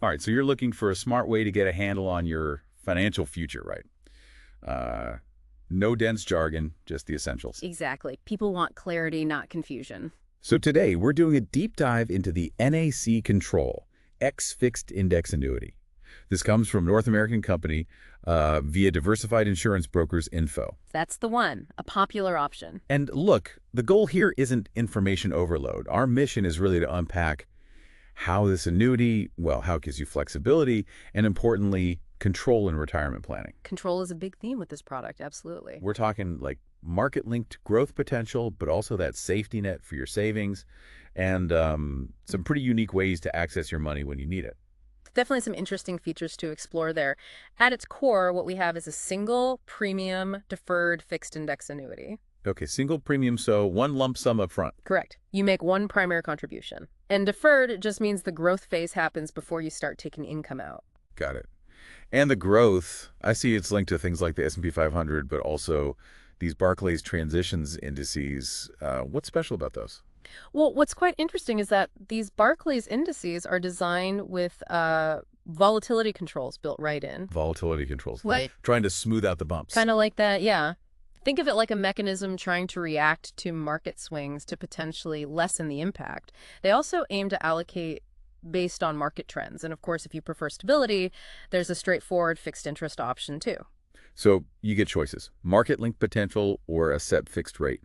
All right, so you're looking for a smart way to get a handle on your financial future, right? No dense jargon, just the essentials. Exactly. People want clarity, not confusion. So today, we're doing a deep dive into the NAC Control X Fixed Index Annuity. This comes from North American company via Diversified Insurance Brokers info. That's the one, a popular option. And look, the goal here isn't information overload. Our mission is really to unpack how this annuity, well, how it gives you flexibility, and importantly, control in retirement planning. Control is a big theme with this product, absolutely. We're talking like market-linked growth potential, but also that safety net for your savings, and some pretty unique ways to access your money when you need it. Definitely some interesting features to explore there. At its core, what we have is a single premium deferred fixed index annuity. Okay, single premium, so one lump sum up front. Correct. You make one primary contribution. And deferred just means the growth phase happens before you start taking income out. Got it. And the growth, I see it's linked to things like the S&P 500, but also these Barclays transitions indices. What's special about those? Well, what's quite interesting is that these Barclays indices are designed with volatility controls built right in. Volatility controls. Right. Trying to smooth out the bumps. Kind of like that, yeah. Think of it like a mechanism trying to react to market swings to potentially lessen the impact. They also aim to allocate based on market trends. And of course, if you prefer stability, there's a straightforward fixed interest option too. So you get choices, market-linked potential or a set fixed rate.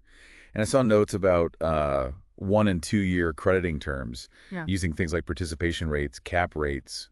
And I saw notes about 1 and 2 year crediting terms using things like participation rates, cap rates.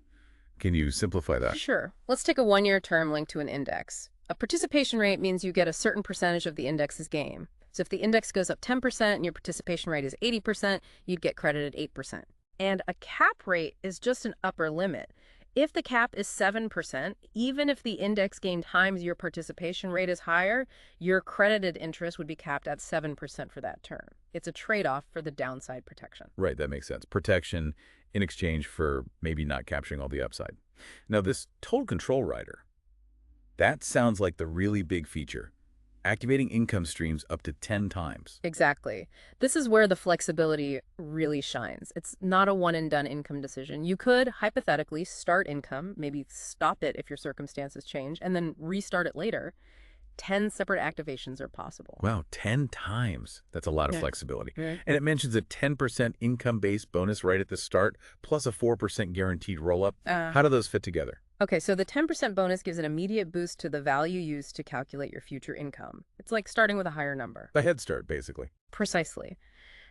Can you simplify that? Sure. Let's take a 1-year term linked to an index. A participation rate means you get a certain percentage of the index's gain. So if the index goes up 10% and your participation rate is 80%, you'd get credited 8%. And a cap rate is just an upper limit. If the cap is 7%, even if the index gain times your participation rate is higher, your credited interest would be capped at 7% for that term. It's a trade-off for the downside protection. Right, that makes sense. Protection in exchange for maybe not capturing all the upside. Now, this total control rider, that sounds like the really big feature. Activating income streams up to 10 times. Exactly. This is where the flexibility really shines. It's not a one-and-done income decision. You could, hypothetically, start income, maybe stop it if your circumstances change, and then restart it later. 10 separate activations are possible. Wow, 10 times. That's a lot of flexibility. Right. And it mentions a 10% income-based bonus right at the start, plus a 4% guaranteed roll-up. How do those fit together? Okay, so the 10% bonus gives an immediate boost to the value used to calculate your future income. It's like starting with a higher number. A head start, basically. Precisely.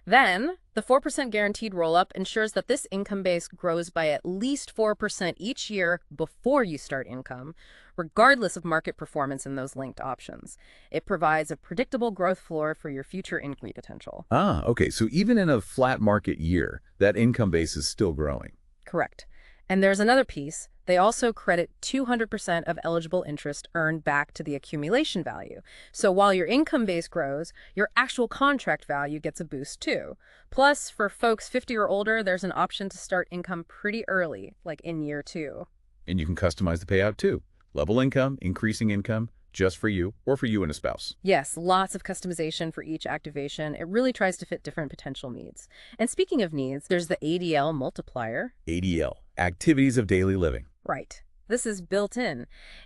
Then, the 4% guaranteed roll-up ensures that this income base grows by at least 4% each year before you start income, regardless of market performance in those linked options. It provides a predictable growth floor for your future income potential. Ah, okay. So even in a flat market year, that income base is still growing. Correct. And there's another piece. They also credit 200% of eligible interest earned back to the accumulation value. So while your income base grows, your actual contract value gets a boost too. Plus, for folks 50 or older, there's an option to start income pretty early, like in year 2. And you can customize the payout too. Level income, increasing income, just for you or for you and a spouse. Yes, lots of customization for each activation. It really tries to fit different potential needs. And speaking of needs, there's the ADL multiplier. ADL, activities of daily living. Right. This is built in.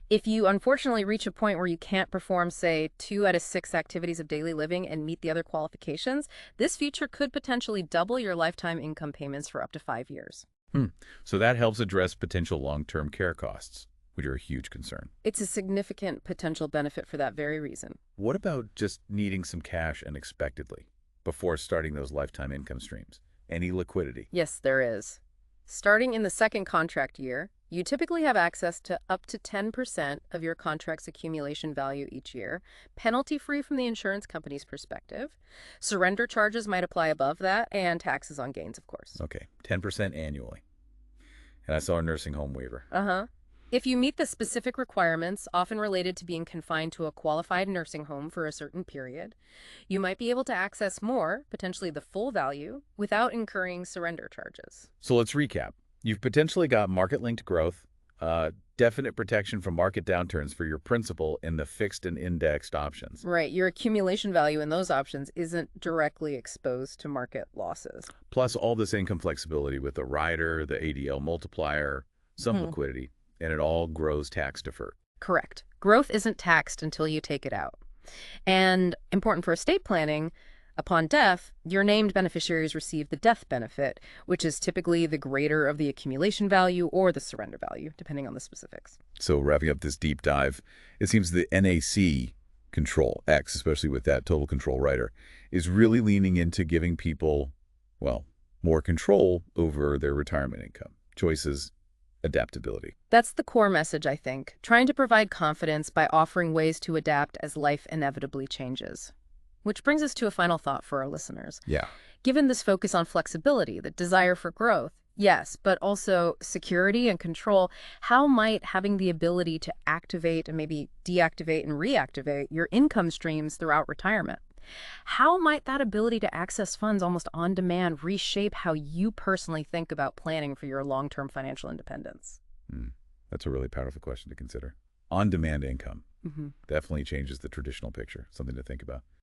If you unfortunately reach a point where you can't perform, say, 2 out of 6 activities of daily living and meet the other qualifications, this feature could potentially double your lifetime income payments for up to 5 years. So that helps address potential long-term care costs, which are a huge concern. It's a significant potential benefit for that very reason. What about just needing some cash unexpectedly before starting those lifetime income streams? Any liquidity? Yes, there is. Starting in the second contract year, you typically have access to up to 10% of your contract's accumulation value each year, penalty-free from the insurance company's perspective. Surrender charges might apply above that, and taxes on gains, of course. Okay, 10% annually. And I saw a nursing home waiver. If you meet the specific requirements, often related to being confined to a qualified nursing home for a certain period, you might be able to access more, potentially the full value, without incurring surrender charges. So let's recap. You've potentially got market-linked growth, definite protection from market downturns for your principal in the fixed and indexed options. Right. Your accumulation value in those options isn't directly exposed to market losses. Plus all this income flexibility with the rider, the ADL multiplier, some liquidity, and it all grows tax-deferred. Correct. Growth isn't taxed until you take it out. And important for estate planning, upon death, your named beneficiaries receive the death benefit, which is typically the greater of the accumulation value or the surrender value, depending on the specifics. So wrapping up this deep dive, it seems the NAC Control, X, especially with that total control rider, is really leaning into giving people, well, more control over their retirement income, choices, adaptability. That's the core message, I think, trying to provide confidence by offering ways to adapt as life inevitably changes. Which brings us to a final thought for our listeners. Yeah. Given this focus on flexibility, the desire for growth, yes, but also security and control, how might having the ability to activate and maybe deactivate and reactivate your income streams throughout retirement? How might that ability to access funds almost on demand reshape how you personally think about planning for your long-term financial independence? That's a really powerful question to consider. On-demand income definitely changes the traditional picture, something to think about.